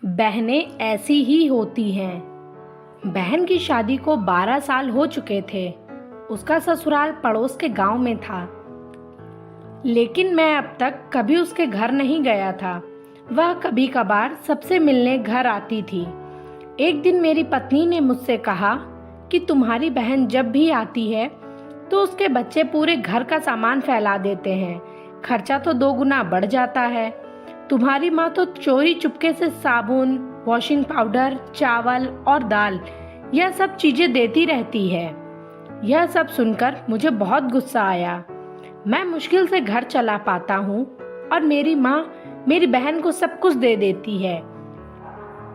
बहनें ऐसी ही होती हैं। बहन की शादी को 12 साल हो चुके थे। उसका ससुराल पड़ोस के गांव में था, लेकिन मैं अब तक कभी उसके घर नहीं गया था। वह कभी कभार सबसे मिलने घर आती थी। एक दिन मेरी पत्नी ने मुझसे कहा कि तुम्हारी बहन जब भी आती है तो उसके बच्चे पूरे घर का सामान फैला देते हैं। खर्चा तो 2 गुना बढ़ जाता है। तुम्हारी माँ तो चोरी चुपके से साबुन, वॉशिंग पाउडर, चावल और दाल यह सब चीजें देती रहती है। यह सब सुनकर मुझे बहुत गुस्सा आया। मैं मुश्किल से घर चला पाता हूँ और मेरी माँ मेरी बहन को सब कुछ दे देती है।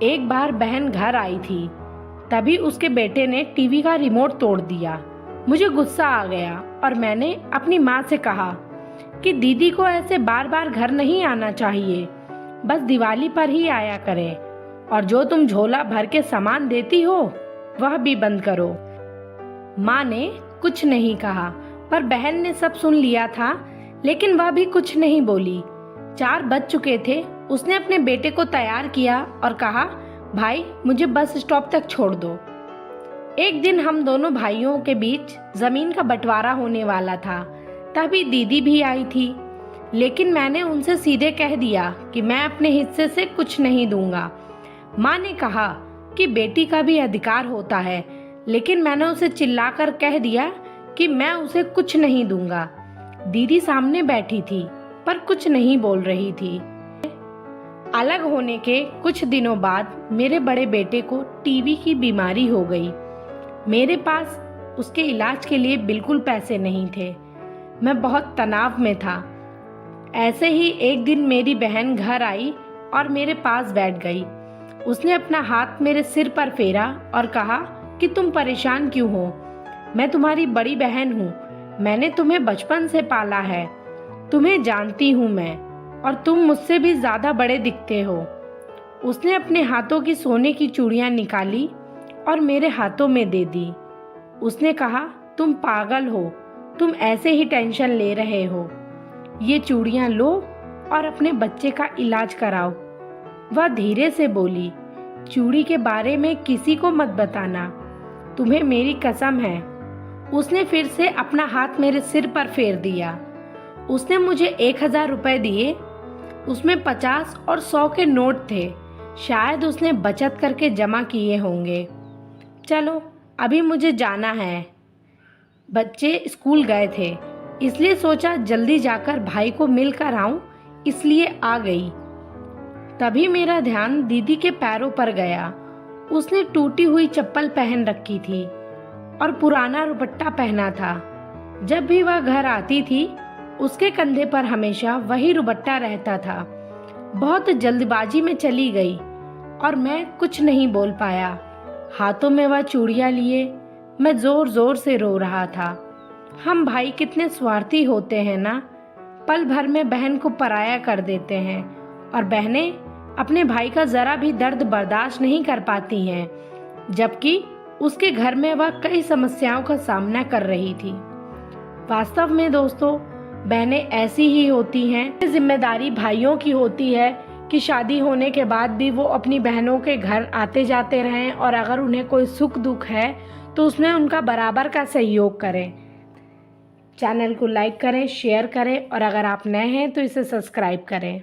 एक बार बहन घर आई थी, तभी उसके बेटे ने टीवी का रिमोट तोड़ दिया। मुझे गुस्सा आ गया और मैंने अपनी माँ से कहा कि दीदी को ऐसे बार बार घर नहीं आना चाहिए, बस दिवाली पर ही आया करे, और जो तुम झोला भर के सामान देती हो वह भी बंद करो। माँ ने कुछ नहीं कहा, पर बहन ने सब सुन लिया था, लेकिन वह भी कुछ नहीं बोली। 4 बज चुके थे। उसने अपने बेटे को तैयार किया और कहा, भाई मुझे बस स्टॉप तक छोड़ दो। एक दिन हम दोनों भाइयों के बीच जमीन का बंटवारा होने वाला था। तभी दीदी भी आई थी, लेकिन मैंने उनसे सीधे कह दिया कि मैं अपने हिस्से से कुछ नहीं दूंगा। माँ ने कहा कि बेटी का भी अधिकार होता है, लेकिन मैंने उसे चिल्लाकर कह दिया कि मैं उसे कुछ नहीं दूंगा। दीदी सामने बैठी थी पर कुछ नहीं बोल रही थी। अलग होने के कुछ दिनों बाद मेरे बड़े बेटे को टीबी की बीमारी हो गई। मेरे पास उसके इलाज के लिए बिल्कुल पैसे नहीं थे। मैं बहुत तनाव में था। ऐसे ही एक दिन मेरी बहन घर आई और मेरे पास बैठ गई। उसने अपना हाथ मेरे सिर पर फेरा और कहा कि तुम परेशान क्यों हो? मैं तुम्हारी बड़ी बहन हूँ। मैंने तुम्हें बचपन से पाला है। तुम्हें जानती हूँ मैं, और तुम मुझसे भी ज्यादा बड़े दिखते हो। उसने अपने हाथों की सोने की चूड़ियां निकाली और मेरे हाथों में दे दी। उसने कहा, तुम पागल हो, तुम ऐसे ही टेंशन ले रहे हो। ये चूड़ियां लो और अपने बच्चे का इलाज कराओ। वह धीरे से बोली, चूड़ी के बारे में किसी को मत बताना, तुम्हें मेरी कसम है। उसने फिर से अपना हाथ मेरे सिर पर फेर दिया। उसने मुझे 1000 रुपए दिए। उसमें 50 और 100 के नोट थे। शायद उसने बचत करके जमा किए होंगे। चलो अभी मुझे जाना है। बच्चे स्कूल गए थे, इसलिए सोचा जल्दी जाकर भाई को मिल कर आऊं, इसलिए आ गई। तभी मेरा ध्यान दीदी के पैरों पर गया। उसने टूटी हुई चप्पल पहन रखी थी और पुराना दुपट्टा पहना था। जब भी वह घर आती थी, उसके कंधे पर हमेशा वही दुपट्टा रहता था। बहुत जल्दबाजी में चली गई और मैं कुछ नहीं बोल पाया। हाथों में वह चूड़ियां लिए मैं जोर जोर से रो रहा था। हम भाई कितने स्वार्थी होते हैं ना। पल भर में बहन को पराया कर देते हैं, और बहनें अपने भाई का जरा भी दर्द बर्दाश्त नहीं कर पाती हैं, जबकि उसके घर में वह कई समस्याओं का सामना कर रही थी। वास्तव में दोस्तों, बहनें ऐसी ही होती हैं। जिम्मेदारी भाइयों की होती है कि शादी होने के बाद भी वो अपनी बहनों के घर आते जाते रहें, और अगर उन्हें कोई सुख दुख है तो उसमें उनका बराबर का सहयोग करें। चैनल को लाइक करें, शेयर करें, और अगर आप नए हैं तो इसे सब्सक्राइब करें।